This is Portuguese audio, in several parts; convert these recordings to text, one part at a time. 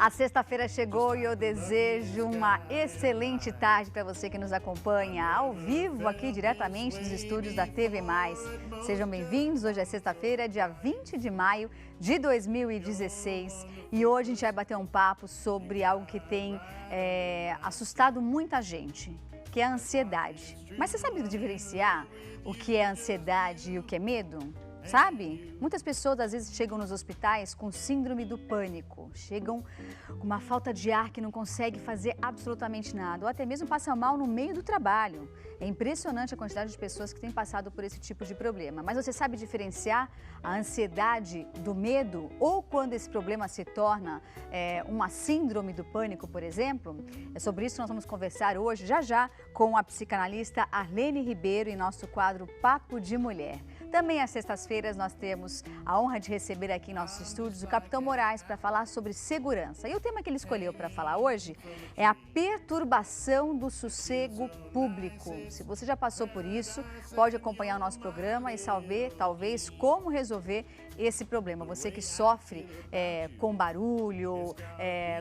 A sexta-feira chegou e eu desejo uma excelente tarde para você que nos acompanha ao vivo aqui diretamente dos estúdios da TV Mais. Sejam bem-vindos, hoje é sexta-feira, dia 20 de maio de 2016 e hoje a gente vai bater um papo sobre algo que tem assustado muita gente, que é a ansiedade. Mas você sabe diferenciar o que é ansiedade e o que é medo? Sabe? Muitas pessoas às vezes chegam nos hospitais com síndrome do pânico, chegam com uma falta de ar que não consegue fazer absolutamente nada, ou até mesmo passam mal no meio do trabalho. É impressionante a quantidade de pessoas que têm passado por esse tipo de problema. Mas você sabe diferenciar a ansiedade do medo ou quando esse problema se torna uma síndrome do pânico, por exemplo? É sobre isso que nós vamos conversar hoje, já, com a psicanalista Arlene Ribeiro em nosso quadro Papo de Mulher. Também às sextas-feiras nós temos a honra de receber aqui em nossos estúdios o Capitão Moraes para falar sobre segurança. E o tema que ele escolheu para falar hoje é a perturbação do sossego público. Se você já passou por isso, pode acompanhar o nosso programa e saber, talvez, como resolver esse problema. Você que sofre com barulho,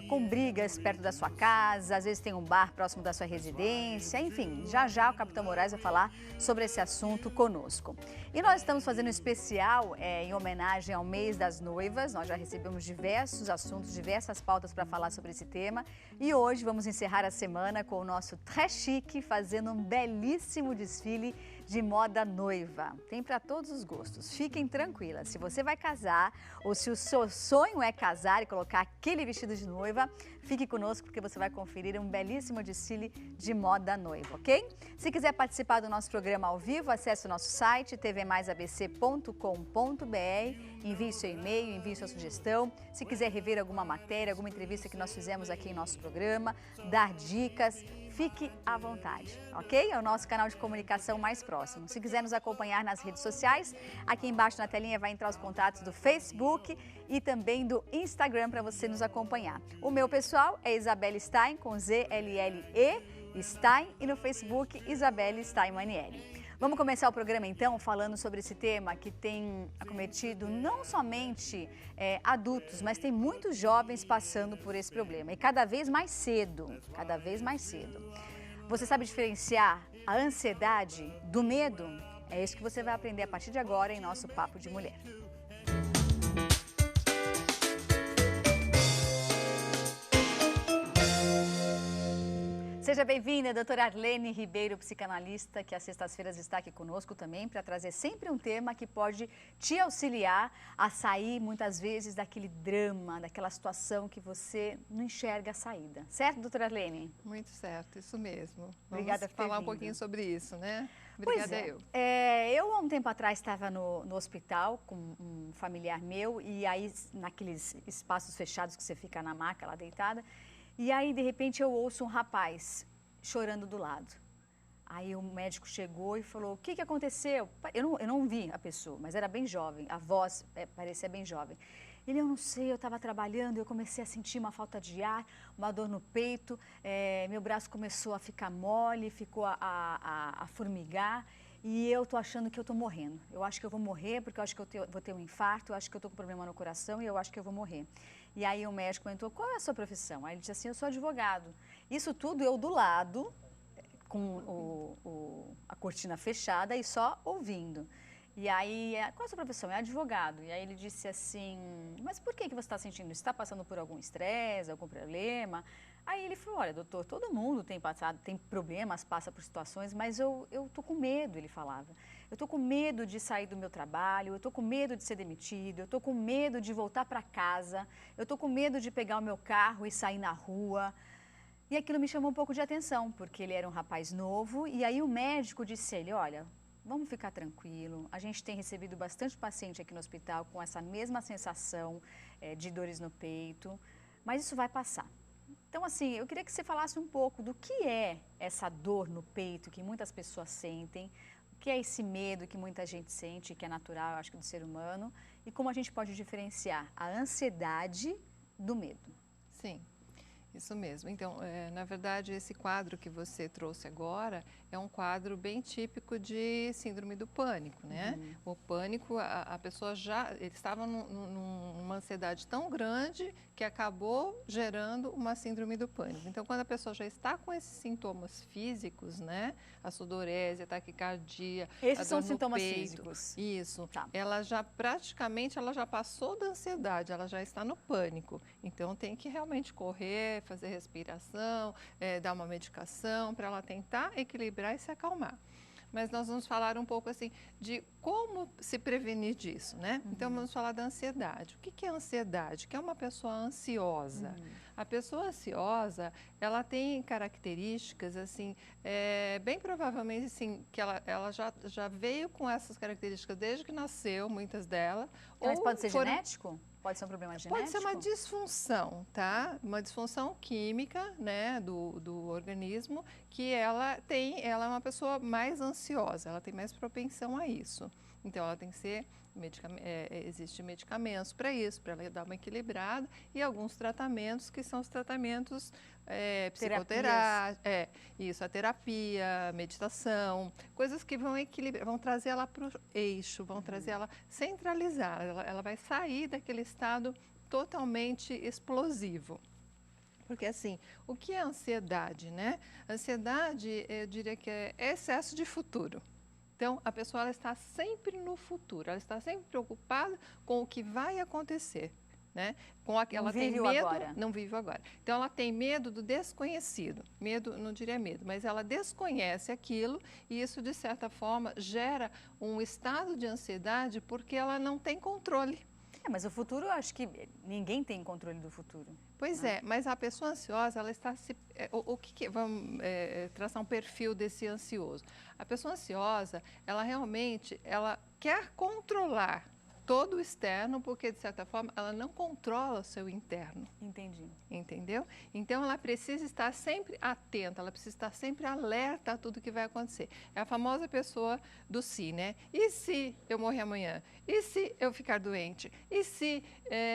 com brigas perto da sua casa, às vezes tem um bar próximo da sua residência, enfim, já o Capitão Moraes vai falar sobre esse assunto conosco. E nós estamos fazendo um especial em homenagem ao mês das noivas. Nós já recebemos diversos assuntos, diversas pautas para falar sobre esse tema. E hoje vamos encerrar a semana com o nosso Très Chique, fazendo um belíssimo desfile de moda noiva. Tem para todos os gostos. Fiquem tranquilas. Se você vai casar ou se o seu sonho é casar e colocar aquele vestido de noiva, fique conosco porque você vai conferir um belíssimo desfile de moda noiva, ok? Se quiser participar do nosso programa ao vivo, acesse o nosso site tvmaisabc.com.br, envie seu e-mail, envie sua sugestão. Se quiser rever alguma matéria, alguma entrevista que nós fizemos aqui em nosso programa, dar dicas, fique à vontade, ok? É o nosso canal de comunicação mais próximo. Se quiser nos acompanhar nas redes sociais, aqui embaixo na telinha vai entrar os contatos do Facebook e também do Instagram para você nos acompanhar. O meu pessoal é Isabelle Stein, com Z-L-L-E, Stein, e no Facebook Isabelle Stein Manieri. Vamos começar o programa então falando sobre esse tema que tem acometido não somente adultos, mas tem muitos jovens passando por esse problema e cada vez mais cedo, Você sabe diferenciar a ansiedade do medo? É isso que você vai aprender a partir de agora em nosso Papo de Mulher. Seja bem-vinda, doutora Arlene Ribeiro, psicanalista, que às sextas-feiras está aqui conosco também para trazer sempre um tema que pode te auxiliar a sair, muitas vezes, daquele drama, daquela situação que você não enxerga a saída. Certo, doutora Arlene? Muito certo, isso mesmo. Obrigada Vamos falar um pouquinho sobre isso, né? Obrigada eu há um tempo atrás estava no hospital com um familiar meu e aí naqueles espaços fechados que você fica na maca lá deitada, e aí, de repente, eu ouço um rapaz chorando do lado. Aí o médico chegou e falou, o que aconteceu? Eu não vi a pessoa, mas era bem jovem, a voz parecia bem jovem. Ele, eu não sei, eu estava trabalhando, eu comecei a sentir uma falta de ar, uma dor no peito, meu braço começou a ficar mole, ficou a formigar. E eu tô achando que eu tô morrendo. Eu acho que eu vou morrer porque eu acho que eu vou ter um infarto, eu acho que eu tô com problema no coração e eu acho que eu vou morrer. E aí o médico perguntou, qual é a sua profissão? Aí ele disse assim, eu sou advogado. Isso tudo eu do lado, com a cortina fechada e só ouvindo. E aí, qual é a sua profissão? É advogado. E aí ele disse assim, mas por que você está sentindo isso? Está passando por algum estresse, algum problema? Aí ele falou, olha, doutor, todo mundo tem problemas, passa por situações, mas eu tô com medo, ele falava. Eu tô com medo de sair do meu trabalho, eu tô com medo de ser demitido, eu tô com medo de voltar para casa, eu tô com medo de pegar o meu carro e sair na rua. E aquilo me chamou um pouco de atenção, porque ele era um rapaz novo, e aí o médico disse a ele, olha, vamos ficar tranquilo, a gente tem recebido bastante paciente aqui no hospital com essa mesma sensação de dores no peito, mas isso vai passar. Então, assim, eu queria que você falasse um pouco do que é essa dor no peito que muitas pessoas sentem, o que é esse medo que muita gente sente, que é natural, eu acho que do ser humano, e como a gente pode diferenciar a ansiedade do medo. Sim, Isso mesmo. Então, na verdade, esse quadro que você trouxe agora é um quadro bem típico de síndrome do pânico, né? O pânico, a pessoa ele estava numa ansiedade tão grande que acabou gerando uma síndrome do pânico. Então, quando a pessoa já está com esses sintomas físicos, né? A sudorese, a taquicardia, Esses a são dor no sintomas peito, físicos. isso. Tá. Ela já praticamente ela já passou da ansiedade, ela já está no pânico. Então, tem que realmente correr, fazer respiração, dar uma medicação para ela tentar equilibrar e se acalmar. Mas nós vamos falar um pouco assim de como se prevenir disso, né? Então vamos falar da ansiedade. O que é ansiedade? Que é uma pessoa ansiosa. A pessoa ansiosa, ela tem características assim, bem provavelmente assim, que ela já veio com essas características desde que nasceu, muitas delas. Mas pode ser genético? Pode ser um problema genético? Pode ser uma disfunção, tá? Uma disfunção química, né, do organismo, que ela é uma pessoa mais ansiosa, ela tem mais propensão a isso. Então, ela tem que ser, existem medicamentos para isso, para ela dar uma equilibrada, e alguns tratamentos que são os tratamentos psicoterápicos, isso, a terapia, meditação, coisas que vão equilibrar, vão trazer ela para o eixo, vão trazer ela centralizar, ela vai sair daquele estado totalmente explosivo. Porque assim, o que é ansiedade, né? Ansiedade, eu diria que é excesso de futuro. Então, a pessoa ela está sempre no futuro, ela está sempre preocupada com o que vai acontecer, né? Ela tem medo, agora. Não vive o agora. Então, ela tem medo do desconhecido. Medo, não diria medo, mas ela desconhece aquilo e isso, de certa forma, gera um estado de ansiedade porque ela não tem controle. Mas o futuro, eu acho que ninguém tem controle do futuro. Pois é, mas a pessoa ansiosa, ela está se... vamos traçar um perfil desse ansioso. A pessoa ansiosa, ela realmente, ela quer controlar todo o externo, porque, de certa forma, ela não controla o seu interno. Entendi. Entendeu? Então, ela precisa estar sempre atenta, ela precisa estar sempre alerta a tudo que vai acontecer. É a famosa pessoa do se, né? E se eu morrer amanhã? E se eu ficar doente? E se...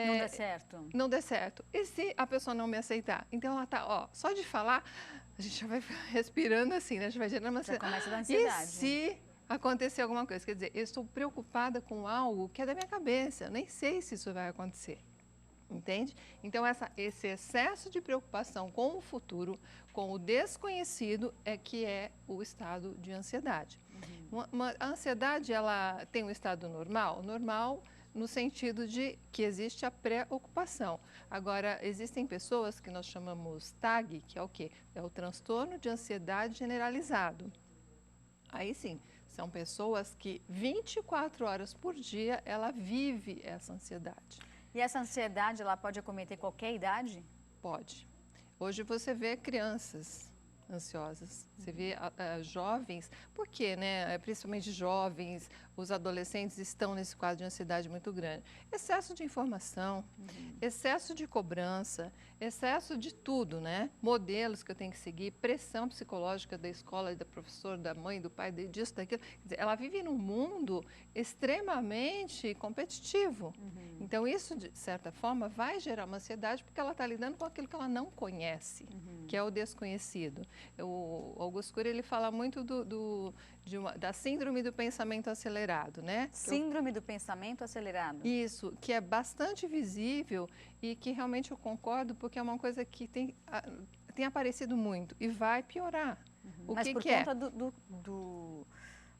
não der certo? Não der certo. E se a pessoa não me aceitar? Então, ela está, ó, só de falar, a gente já vai respirando assim, né? A gente vai gerando uma... Já começa a dar ansiedade. E se acontecer alguma coisa? Quer dizer, eu estou preocupada com algo que é da minha cabeça, eu nem sei se isso vai acontecer. Entende? Então, esse excesso de preocupação com o futuro, com o desconhecido, que é o estado de ansiedade. A ansiedade, ela tem um estado normal? Normal no sentido de que existe a preocupação. Agora, existem pessoas que nós chamamos TAG, que é o quê? É o transtorno de ansiedade generalizado. Aí sim, são pessoas que 24 horas por dia ela vive essa ansiedade. E essa ansiedade, ela pode acometer qualquer idade? Pode. Hoje você vê crianças ansiosas, você vê jovens, por quê, né? Principalmente jovens, os adolescentes estão nesse quadro de ansiedade muito grande. Excesso de informação, excesso de cobrança, excesso de tudo, né? Modelos que eu tenho que seguir, pressão psicológica da escola, da professora, da mãe, do pai, disso, daquilo. Quer dizer, ela vive num mundo extremamente competitivo. Então, isso, de certa forma, vai gerar uma ansiedade porque ela está lidando com aquilo que ela não conhece, que é o desconhecido. O Augusto Cury, ele fala muito da síndrome do pensamento acelerado, né? Síndrome do pensamento acelerado. Isso, que é bastante visível e que realmente eu concordo, porque é uma coisa que tem aparecido muito e vai piorar. Mas por conta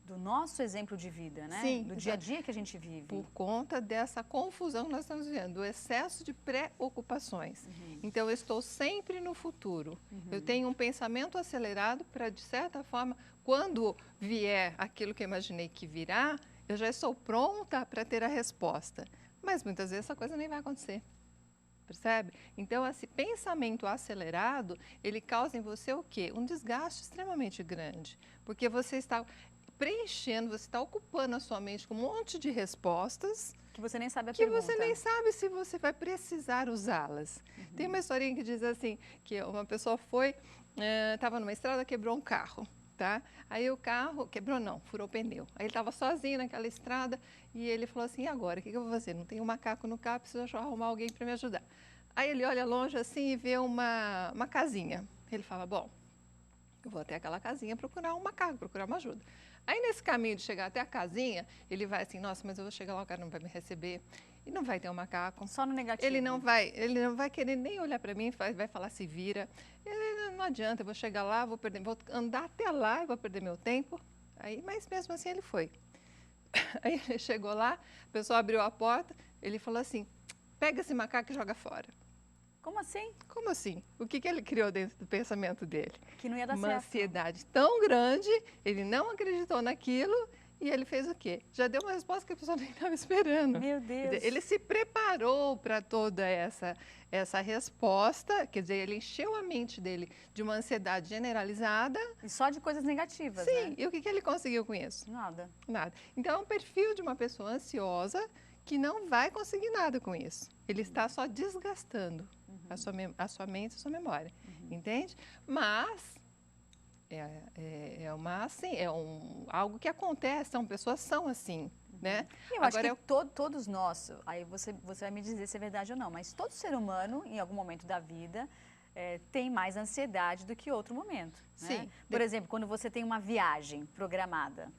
do nosso exemplo de vida, né? Sim, do dia a dia que a gente vive. Por conta dessa confusão que nós estamos vivendo, do excesso de preocupações. Então, eu estou sempre no futuro. Eu tenho um pensamento acelerado para, de certa forma, quando vier aquilo que eu imaginei que virá, eu já estou pronta para ter a resposta. Mas, muitas vezes, essa coisa nem vai acontecer. Percebe? Então, esse pensamento acelerado, ele causa em você o quê? Um desgaste extremamente grande. Porque você está preenchendo, você está ocupando a sua mente com um monte de respostas que você nem sabe a pergunta. Que você nem sabe se você vai precisar usá-las. Tem uma historinha que diz assim, que uma pessoa estava numa estrada, quebrou um carro, tá? Aí o carro, quebrou não, furou o pneu. Aí ele estava sozinho naquela estrada e ele falou assim, e agora, o que eu vou fazer? Não tenho um macaco no carro, preciso arrumar alguém para me ajudar. Aí ele olha longe assim e vê uma casinha. Ele fala, bom, eu vou até aquela casinha procurar um macaco, procurar uma ajuda. Aí nesse caminho de chegar até a casinha, ele vai assim, nossa, mas eu vou chegar lá, o cara não vai me receber. E não vai ter um macaco. Só no negativo. Ele não vai querer nem olhar para mim, vai falar se vira. Não adianta, eu vou chegar lá, vou andar até lá e vou perder meu tempo. Aí, mas mesmo assim ele foi. Aí ele chegou lá, a pessoa abriu a porta, ele falou assim, pega esse macaco e joga fora. Como assim? Como assim? O que ele criou dentro do pensamento dele? Que não ia dar Uma certo. ansiedade tão grande, ele não acreditou naquilo e ele fez o quê? Já deu uma resposta que a pessoa nem estava esperando. Meu Deus. Quer dizer, ele se preparou para toda essa resposta, quer dizer, ele encheu a mente dele de uma ansiedade generalizada. E só de coisas negativas, Sim, né? e o que ele conseguiu com isso? Nada. Nada. Então, é um perfil de uma pessoa ansiosa que não vai conseguir nada com isso. Ele está só desgastando a sua mente, a sua memória, entende? Mas algo que acontece, são pessoas são assim, né? Eu acho que todos nós, aí você vai me dizer se é verdade ou não, mas todo ser humano, em algum momento da vida, tem mais ansiedade do que outro momento. Sim. Né? Por exemplo, quando você tem uma viagem programada,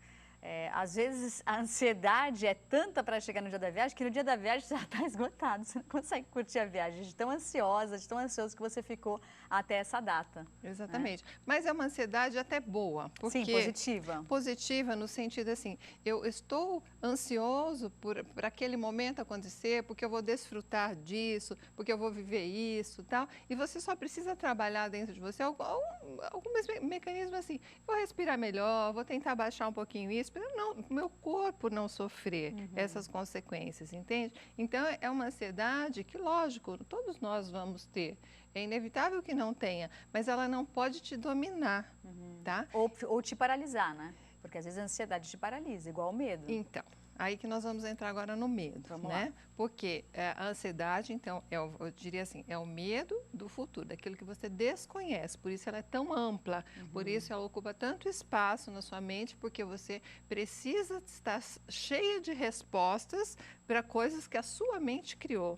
às vezes a ansiedade é tanta para chegar no dia da viagem que no dia da viagem você já está esgotado. Você não consegue curtir a viagem de tão ansiosa, de tão ansioso que você ficou até essa data. Exatamente. Né? Mas é uma ansiedade até boa. Porque sim, positiva. Positiva no sentido assim, eu estou ansioso por aquele momento acontecer, porque eu vou desfrutar disso, porque eu vou viver isso e tal. E você só precisa trabalhar dentro de você alguns mecanismos assim. Vou respirar melhor, vou tentar baixar um pouquinho isso, para meu corpo não sofrer essas consequências, entende? Então, é uma ansiedade que, lógico, todos nós vamos ter. É inevitável que não tenha, mas ela não pode te dominar, tá? Ou te paralisar, né? Porque às vezes a ansiedade te paralisa, igual o medo. Então, aí que nós vamos entrar agora no medo, vamos né? Lá. Porque a ansiedade, então, eu diria assim, é o medo do futuro, daquilo que você desconhece, por isso ela é tão ampla, por isso ela ocupa tanto espaço na sua mente, porque você precisa estar cheia de respostas para coisas que a sua mente criou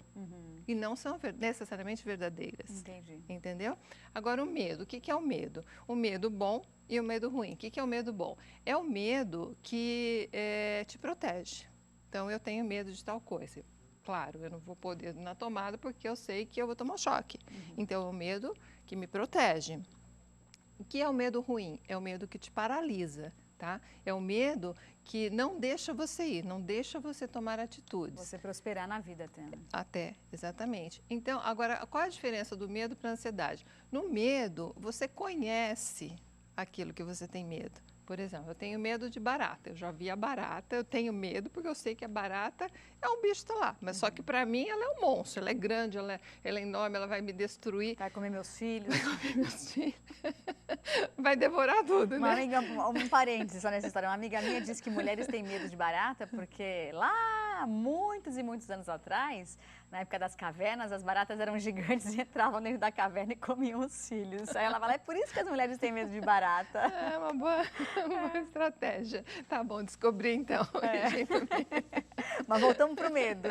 e não são necessariamente verdadeiras. Entendi. Entendeu? Agora, o medo, o que é o medo? O medo bom e o medo ruim. O que é o medo bom? É o medo que te protege. Então, eu tenho medo de tal coisa. Claro, eu não vou pôr o dedo na tomada porque eu sei que eu vou tomar um choque. Então, é o medo que me protege. O que é o medo ruim? É o medo que te paralisa, tá? É o medo que não deixa você ir, não deixa você tomar atitudes. Você prosperar na vida até. Né? Até, exatamente. Então, agora, qual é a diferença do medo para a ansiedade? No medo, você conhece aquilo que você tem medo. Por exemplo, eu tenho medo de barata. Eu já vi a barata, eu tenho medo porque eu sei que a barata é um bicho que está lá. Mas só que para mim ela é um monstro, ela é grande, ela é enorme, ela vai me destruir. Vai comer meus filhos. Vai comer meus filhos. Vai devorar tudo, uma né? Amiga, um parênteses só nessa história. Uma amiga minha disse que mulheres têm medo de barata porque lá, muitos e muitos anos atrás, na época das cavernas, as baratas eram gigantes e entravam dentro da caverna e comiam os filhos. Aí ela fala, é por isso que as mulheres têm medo de barata. É uma boa estratégia. Tá bom, descobri então. Mas voltamos para o medo.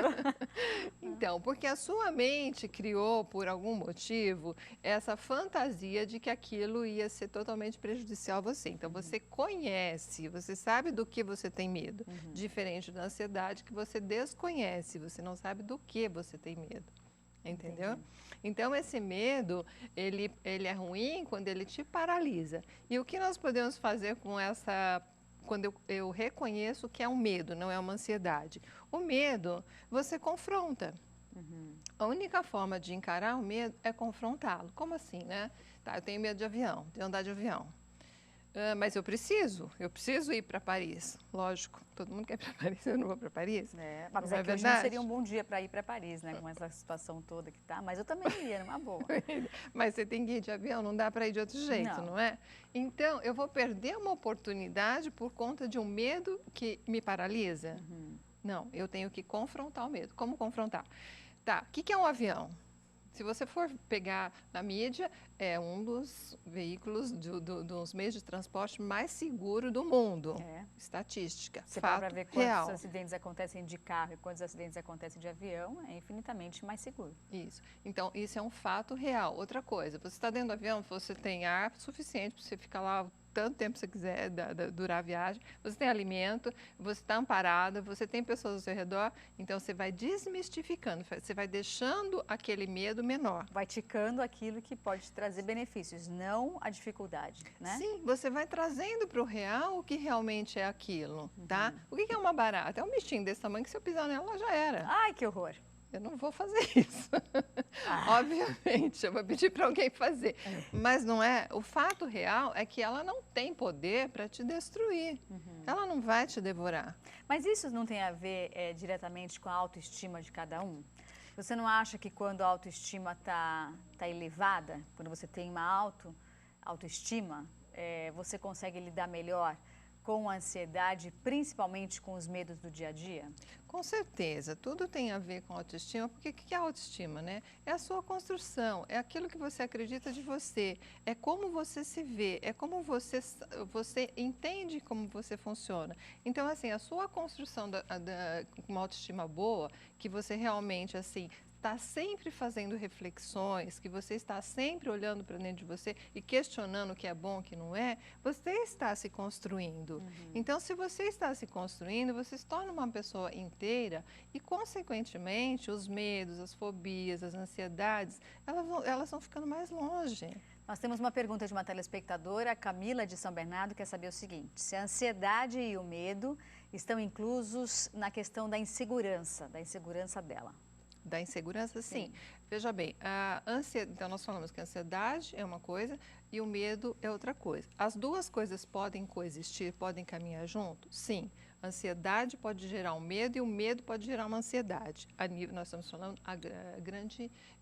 Então, porque a sua mente criou, por algum motivo, essa fantasia de que aquilo ia ser totalmente prejudicial a você. Então, você conhece, você sabe do que você tem medo. Diferente da ansiedade que você desconhece, você não sabe do que você tem medo. Entendeu? Entendi. Então, esse medo, ele é ruim quando ele te paralisa. E o que nós podemos fazer com essa... Quando eu reconheço que é um medo, não é uma ansiedade. O medo, você confronta. A única forma de encarar o medo é confrontá-lo. Como assim, né? Tá, eu tenho medo de avião, de andar de avião. Mas eu preciso ir para Paris. Lógico, todo mundo quer ir para Paris, eu não vou para Paris. Mas é que hoje não seria um bom dia para ir para Paris, né? Com essa situação toda que tá. Mas eu também iria, numa boa. Mas você tem que ir de avião, não dá para ir de outro jeito, não é? Então, eu vou perder uma oportunidade por conta de um medo que me paralisa? Não, eu tenho que confrontar o medo. Como confrontar? Tá, o que é um avião? Se você for pegar na mídia, é um dos veículos, dos meios de transporte mais seguro do mundo. Estatística, você fato para ver real. quantos acidentes acontecem de carro e quantos acidentes acontecem de avião, é infinitamente mais seguro. Isso. Então, isso é um fato real. Outra coisa, você está dentro do avião, você tem ar suficiente para você ficar lá tanto tempo que você quiser durar a viagem, você tem alimento, você está amparada, você tem pessoas ao seu redor, então você vai desmistificando, você vai deixando aquele medo menor. Vai ticando aquilo que pode trazer benefícios, não a dificuldade, né? Sim, você vai trazendo para o real o que realmente é aquilo, tá? O que é uma barata? É um bichinho desse tamanho que se eu pisar nela, já era. Ai, que horror! Eu não vou fazer isso. Obviamente, eu vou pedir para alguém fazer. Mas não é. O fato real é que ela não tem poder para te destruir. Ela não vai te devorar. Mas isso não tem a ver diretamente com a autoestima de cada um? Você não acha que quando a autoestima está elevada, quando você tem uma autoestima, você consegue lidar melhor com a ansiedade, principalmente com os medos do dia a dia? Com certeza, tudo tem a ver com autoestima, porque o que é autoestima, né? É a sua construção, é aquilo que você acredita de você, é como você se vê, é como você entende como você funciona. Então, assim, a sua construção com uma autoestima boa, que você realmente, assim, está sempre fazendo reflexões, que você está sempre olhando para dentro de você e questionando o que é bom, o que não é, você está se construindo. Então, se você está se construindo, você se torna uma pessoa inteira e, consequentemente, os medos, as fobias, as ansiedades, elas vão ficando mais longe. Nós temos uma pergunta de uma telespectadora, a Camila de São Bernardo, quer saber o seguinte: se a ansiedade e o medo estão inclusos na questão da insegurança dela. Da insegurança, sim. Veja bem, então nós falamos que a ansiedade é uma coisa e o medo é outra coisa. As duas coisas podem coexistir, podem caminhar junto? Sim. A ansiedade pode gerar um medo e o medo pode gerar uma ansiedade. Nós estamos falando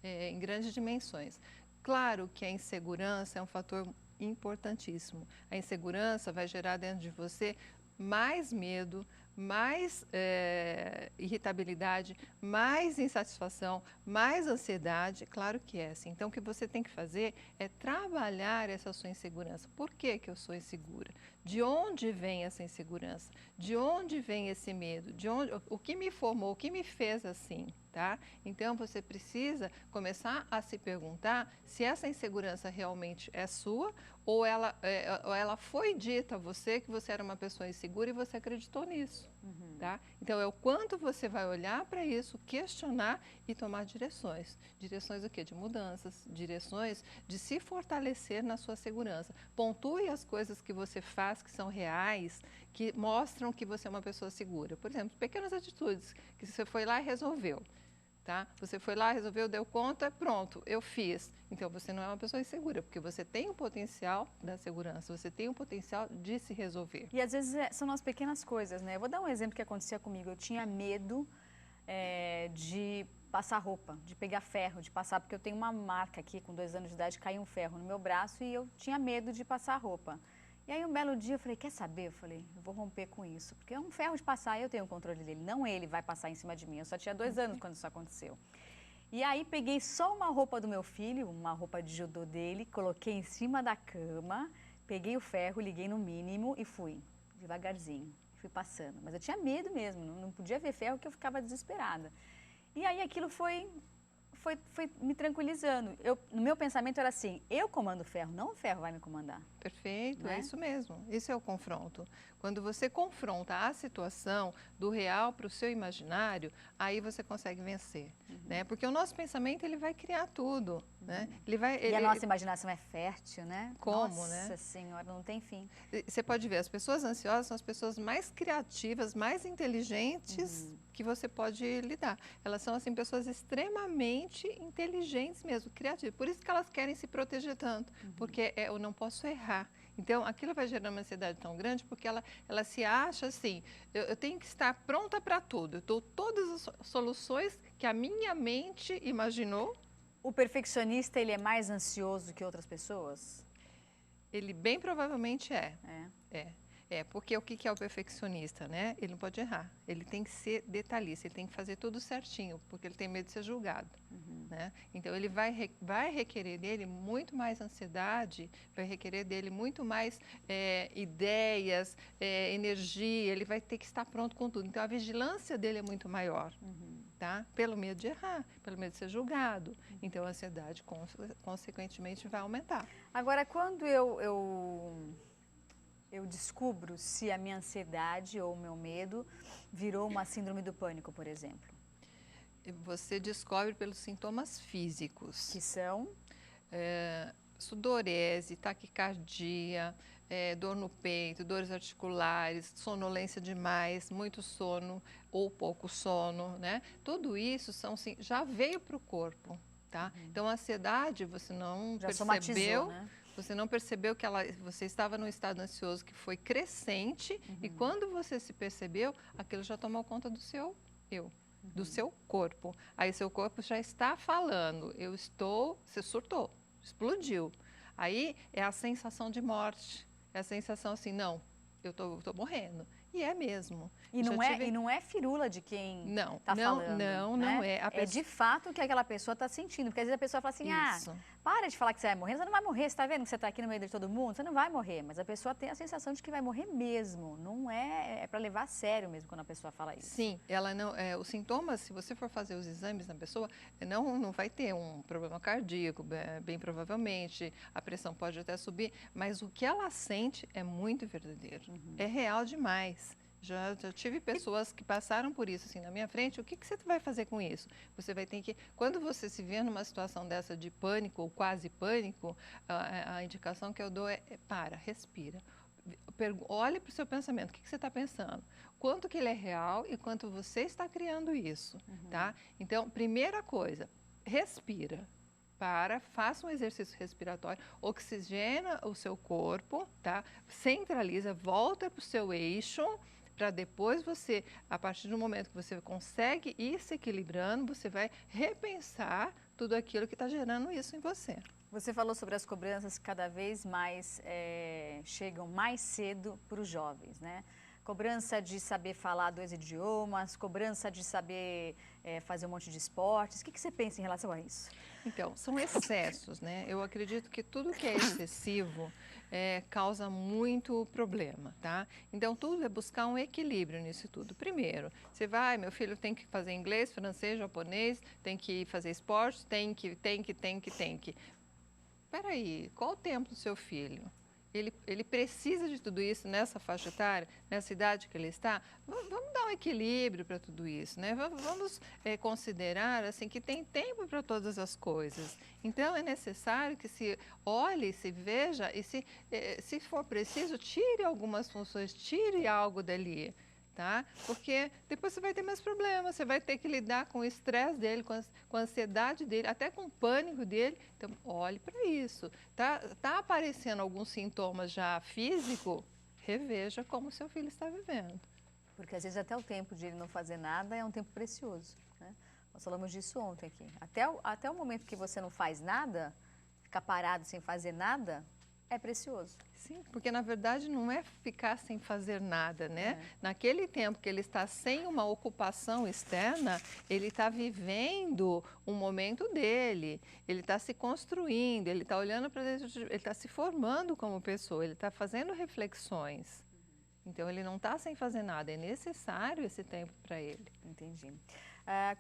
em grandes dimensões. Claro que a insegurança é um fator importantíssimo. A insegurança vai gerar dentro de você mais medo, mais irritabilidade, mais insatisfação, mais ansiedade, claro que é assim. Então, o que você tem que fazer é trabalhar essa sua insegurança. Por que que eu sou insegura? De onde vem essa insegurança? De onde vem esse medo? O que me formou? O que me fez assim? Tá? Então, você precisa começar a se perguntar se essa insegurança realmente é sua ou ela foi dita a você que você era uma pessoa insegura e você acreditou nisso. Tá? Então, é o quanto você vai olhar para isso, questionar e tomar direções. Direções o quê? De mudanças, direções de se fortalecer na sua segurança. Pontue as coisas que você faz que são reais, que mostram que você é uma pessoa segura. Por exemplo, pequenas atitudes que você foi lá e resolveu. Tá? Você foi lá, resolveu, deu conta, pronto, eu fiz. Então, você não é uma pessoa insegura, porque você tem o potencial da segurança, você tem o potencial de se resolver. E às vezes são as pequenas coisas, né? Eu vou dar um exemplo que acontecia comigo. Eu tinha medo de passar roupa, de pegar ferro, de passar, porque eu tenho uma marca aqui, com 2 anos de idade, caiu um ferro no meu braço e eu tinha medo de passar roupa. E aí, um belo dia, eu falei, quer saber? Eu falei, eu vou romper com isso, porque é um ferro de passar, eu tenho o controle dele, não ele vai passar em cima de mim. Eu só tinha 2 anos quando isso aconteceu. E aí, peguei só uma roupa do meu filho, uma roupa de judô dele, coloquei em cima da cama, peguei o ferro, liguei no mínimo e fui, devagarzinho, fui passando. Mas eu tinha medo mesmo, não podia ver ferro, porque eu ficava desesperada. E aí, aquilo foi me tranquilizando. No meu pensamento era assim, eu comando o ferro, não o ferro vai me comandar. Perfeito, Né? é isso mesmo. Esse é o confronto. Quando você confronta a situação do real para o seu imaginário, aí você consegue vencer. Né? Porque o nosso pensamento ele vai criar tudo. Né? E a nossa imaginação é fértil, né? Como, Nossa né? Senhora, não tem fim. Você pode ver, as pessoas ansiosas são as pessoas mais criativas, mais inteligentes que você pode lidar. Elas são, assim, pessoas extremamente inteligentes mesmo, criativas. Por isso que elas querem se proteger tanto, porque eu não posso errar. Então, aquilo vai gerar uma ansiedade tão grande porque ela se acha assim, eu tenho que estar pronta para tudo. Eu dou todas as soluções que a minha mente imaginou. O perfeccionista, ele é mais ansioso que outras pessoas? Ele bem provavelmente é. Porque o que é o perfeccionista, né? Ele não pode errar, ele tem que ser detalhista, ele tem que fazer tudo certinho, porque ele tem medo de ser julgado. né? Então, ele vai requerer dele muito mais ansiedade, vai requerer dele muito mais ideias, energia, ele vai ter que estar pronto com tudo. Então, a vigilância dele é muito maior, tá? Pelo medo de errar, pelo medo de ser julgado. Então, a ansiedade, consequentemente, vai aumentar. Agora, quando eu descubro se a minha ansiedade ou o meu medo virou uma síndrome do pânico, por exemplo? Você descobre pelos sintomas físicos. Que são? Sudorese, taquicardia, dor no peito, dores articulares, sonolência demais, muito sono ou pouco sono, né? Tudo isso já veio para o corpo, tá? Então, a ansiedade, você não já percebeu, somatizou, né? Você não percebeu que você estava num estado ansioso que foi crescente e quando você se percebeu, aquilo já tomou conta do seu eu. Do seu corpo. Aí seu corpo já está falando, você surtou, explodiu. Aí é a sensação de morte, é a sensação assim, não, eu tô morrendo. E é mesmo. E não é firula de quem está falando. Não é. É de fato o que aquela pessoa está sentindo. Porque às vezes a pessoa fala assim, para de falar que você vai morrer, você não vai morrer, você está vendo que você está aqui no meio de todo mundo? Você não vai morrer, mas a pessoa tem a sensação de que vai morrer mesmo. Não é para levar a sério mesmo quando a pessoa fala isso. Sim, ela não, os sintomas, se você for fazer os exames na pessoa, não vai ter um problema cardíaco, bem provavelmente, a pressão pode até subir, mas o que ela sente é muito verdadeiro, é real demais. Já tive pessoas que passaram por isso assim na minha frente. O que você vai fazer com isso? Você vai ter que, quando você se vê numa situação dessa de pânico ou quase pânico, a indicação que eu dou respira. Olhe para o seu pensamento. O que você está pensando? Quanto que ele é real e quanto você está criando isso, tá? Então, primeira coisa, respira. Faça um exercício respiratório, oxigena o seu corpo, tá? Centraliza, volta para o seu eixo, para depois você, a partir do momento que você consegue ir se equilibrando, você vai repensar tudo aquilo que está gerando isso em você. Você falou sobre as cobranças que cada vez mais chegam mais cedo para os jovens, né? Cobrança de saber falar 2 idiomas, cobrança de saber fazer um monte de esportes. O que você pensa em relação a isso? Então, são excessos, né? Eu acredito que tudo que é excessivo causa muito problema, tá? Então, tudo é buscar um equilíbrio nisso tudo. Primeiro, meu filho tem que fazer inglês, francês, japonês, tem que fazer esporte, tem que. Espera aí, qual o tempo do seu filho? Ele precisa de tudo isso nessa faixa etária, nessa idade que ele está? Vamos dar um equilíbrio para tudo isso, né? Vamos considerar assim, que tem tempo para todas as coisas. Então, é necessário que se olhe, se veja e, se for preciso, tire algumas funções, tire algo dali. Tá? Porque depois você vai ter mais problemas, você vai ter que lidar com o estresse dele, com a ansiedade dele, até com o pânico dele. Então, olhe para isso. Tá aparecendo alguns sintomas já físicos, reveja como o seu filho está vivendo. Porque às vezes até o tempo de ele não fazer nada é um tempo precioso, né? Nós falamos disso ontem aqui. Até o momento que você não faz nada, ficar parado sem fazer nada, é precioso. Sim, porque na verdade não é ficar sem fazer nada, né? Naquele tempo que ele está sem uma ocupação externa, ele está vivendo um momento dele, ele está se construindo, ele está olhando para dentro, ele está se formando como pessoa, ele está fazendo reflexões. Então, ele não está sem fazer nada, é necessário esse tempo para ele. Entendi.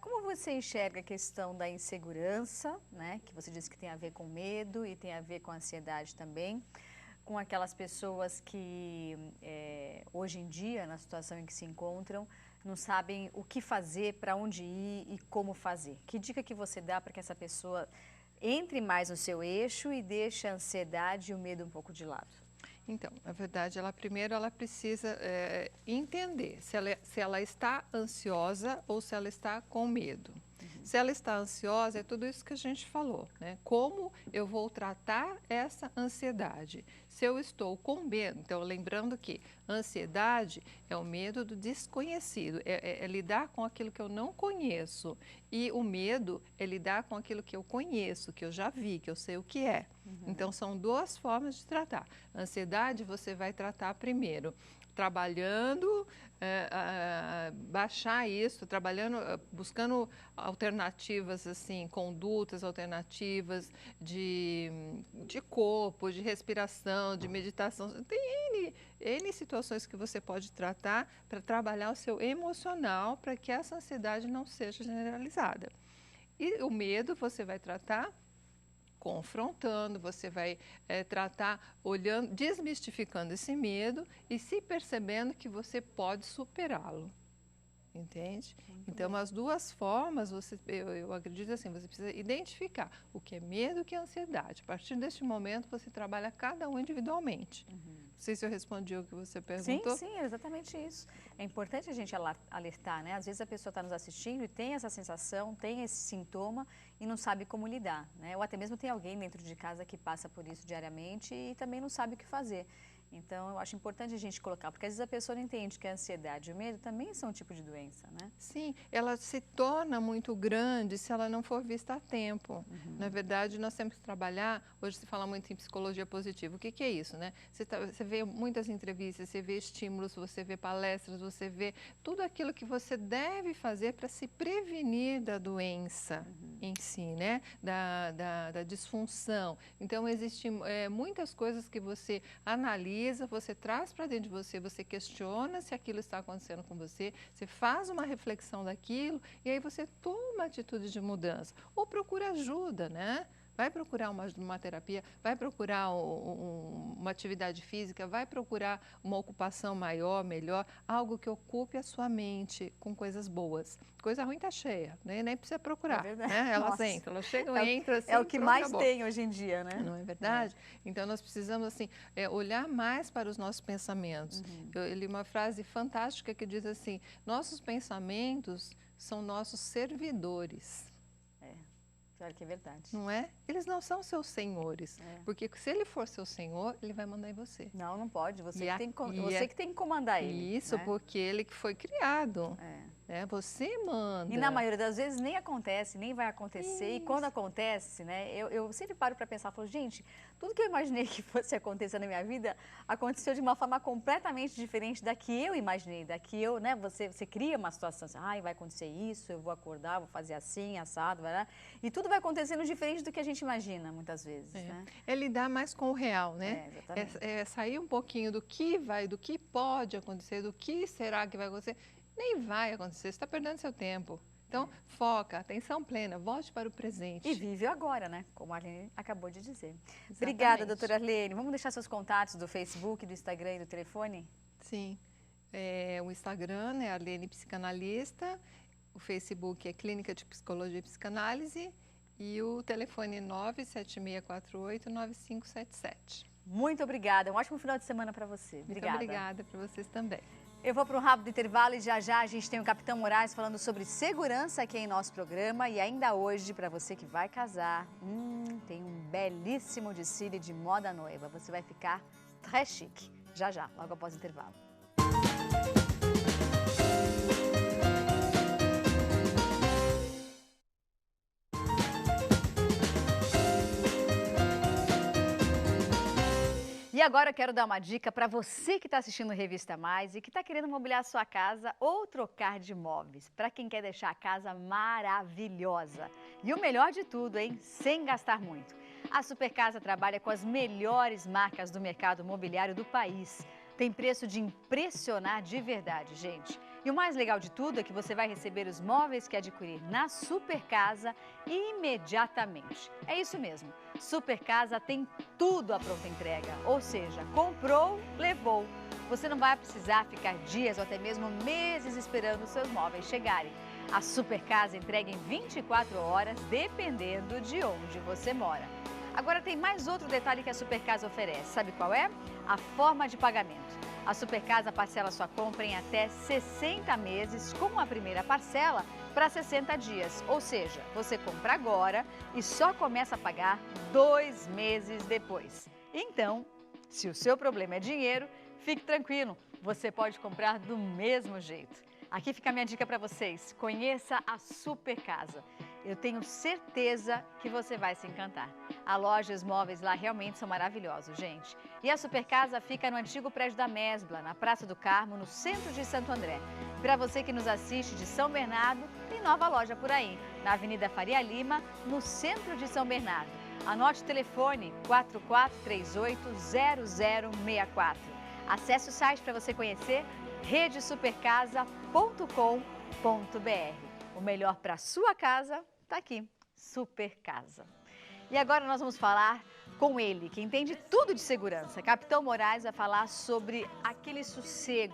Como você enxerga a questão da insegurança, né, que você disse que tem a ver com medo e tem a ver com ansiedade também, com aquelas pessoas que hoje em dia, na situação em que se encontram, não sabem o que fazer, para onde ir e como fazer? Que dica que você dá para que essa pessoa entre mais no seu eixo e deixe a ansiedade e o medo um pouco de lado? Então, na verdade, primeiro ela precisa entender se ela está ansiosa ou se ela está com medo. Se ela está ansiosa, é tudo isso que a gente falou, né? Como eu vou tratar essa ansiedade? Se eu estou com medo, então lembrando que ansiedade é o medo do desconhecido, é lidar com aquilo que eu não conheço. E o medo é lidar com aquilo que eu conheço, que eu já vi, que eu sei o que é. Então, são duas formas de tratar. A ansiedade você vai tratar primeiro trabalhando, baixar isso, trabalhando, buscando alternativas, assim, condutas alternativas de corpo, de respiração, de meditação. Tem N situações que você pode tratar para trabalhar o seu emocional, para que essa ansiedade não seja generalizada. E o medo você vai tratar confrontando, você vai tratar olhando, desmistificando esse medo e se percebendo que você pode superá-lo. Entende? Então, as duas formas, eu acredito assim, você precisa identificar o que é medo e o que é ansiedade. A partir deste momento, você trabalha cada um individualmente. Não sei se eu respondi o que você perguntou. Sim, é exatamente isso. É importante a gente alertar, né? Às vezes a pessoa está nos assistindo e tem essa sensação, tem esse sintoma e não sabe como lidar, né? Ou até mesmo tem alguém dentro de casa que passa por isso diariamente e também não sabe o que fazer. Então, eu acho importante a gente colocar, porque às vezes a pessoa não entende que a ansiedade e o medo também são um tipo de doença, né? Sim, ela se torna muito grande se ela não for vista a tempo. Na verdade, nós temos que trabalhar, hoje se fala muito em psicologia positiva. O que é isso, né? Você vê muitas entrevistas, você vê estímulos, você vê palestras, você vê tudo aquilo que você deve fazer para se prevenir da doença em si, né? Da disfunção. Então, existem muitas coisas que você analisa, você traz para dentro de você, você questiona se aquilo está acontecendo com você, você faz uma reflexão daquilo e aí você toma atitude de mudança ou procura ajuda, né? Vai procurar uma terapia, vai procurar uma atividade física, vai procurar uma ocupação maior, melhor, algo que ocupe a sua mente com coisas boas. Coisa ruim está cheia, né? Nem precisa procurar, né? Elas entram, elas chegam e entram assim. É o que mais tem hoje em dia, né? Não é verdade? Então, nós precisamos, assim, olhar mais para os nossos pensamentos. Eu li uma frase fantástica que diz assim, nossos pensamentos são nossos servidores. Claro que é verdade. Não é? Eles não são seus senhores. Porque se ele for seu senhor, ele vai mandar em você. Não, não pode. Você que tem que comandar ele. Isso, né? porque ele que foi criado. Você manda. E na maioria das vezes nem acontece, nem vai acontecer. Isso. E quando acontece, né? Eu sempre paro para pensar, falo, gente, tudo que eu imaginei que fosse acontecer na minha vida aconteceu de uma forma completamente diferente da que eu imaginei, da que eu, né? Você cria uma situação assim, vai acontecer isso, eu vou acordar, vou fazer assim, assado, vai lá. E tudo vai acontecendo diferente do que a gente imagina, muitas vezes. Né? É lidar mais com o real, né? Exatamente. Sair um pouquinho do que pode acontecer, do que será que vai acontecer. Nem vai acontecer, você está perdendo seu tempo. Então, foca, atenção plena, volte para o presente. E vive agora, né? Como a Arlene acabou de dizer. Exatamente. Obrigada, doutora Arlene. Vamos deixar seus contatos do Facebook, do Instagram e do telefone? Sim. O Instagram é Arlene Psicanalista, o Facebook é Clínica de Psicologia e Psicanálise e o telefone é 976489577. Muito obrigada. Um ótimo final de semana para você. Obrigada. Muito obrigada para vocês também. Eu vou para um rápido intervalo e já a gente tem o Capitão Moraes falando sobre segurança aqui em nosso programa. E ainda hoje, para você que vai casar, tem um belíssimo desfile de moda noiva. Você vai ficar très chique. Já, logo após o intervalo. E agora eu quero dar uma dica para você que está assistindo Revista Mais e que está querendo mobiliar a sua casa ou trocar de móveis. Para quem quer deixar a casa maravilhosa. E o melhor de tudo, hein? Sem gastar muito. A Supercasa trabalha com as melhores marcas do mercado mobiliário do país. Tem preço de impressionar de verdade, gente. E o mais legal de tudo é que você vai receber os móveis que adquirir na Supercasa imediatamente. É isso mesmo. Supercasa tem tudo à pronta entrega, ou seja, comprou, levou. Você não vai precisar ficar dias ou até mesmo meses esperando os seus móveis chegarem. A Supercasa entrega em 24 horas, dependendo de onde você mora. Agora tem mais outro detalhe que a Supercasa oferece. Sabe qual é? A forma de pagamento. A Supercasa parcela sua compra em até 60 meses, com a primeira parcela para 60 dias. Ou seja, você compra agora e só começa a pagar 2 meses depois. Então, se o seu problema é dinheiro, fique tranquilo, você pode comprar do mesmo jeito. Aqui fica a minha dica para vocês. Conheça a Supercasa. Eu tenho certeza que você vai se encantar. A loja e os móveis lá realmente são maravilhosos, gente. E a Super Casa fica no antigo prédio da Mesbla, na Praça do Carmo, no centro de Santo André. Para você que nos assiste de São Bernardo, tem nova loja por aí, na Avenida Faria Lima, no centro de São Bernardo. Anote o telefone 4438-0064. Acesse o site para você conhecer redesupercasa.com.br. O melhor para sua casa está aqui, Super Casa. E agora nós vamos falar com ele, que entende tudo de segurança. Capitão Moraes vai falar sobre aquele sossego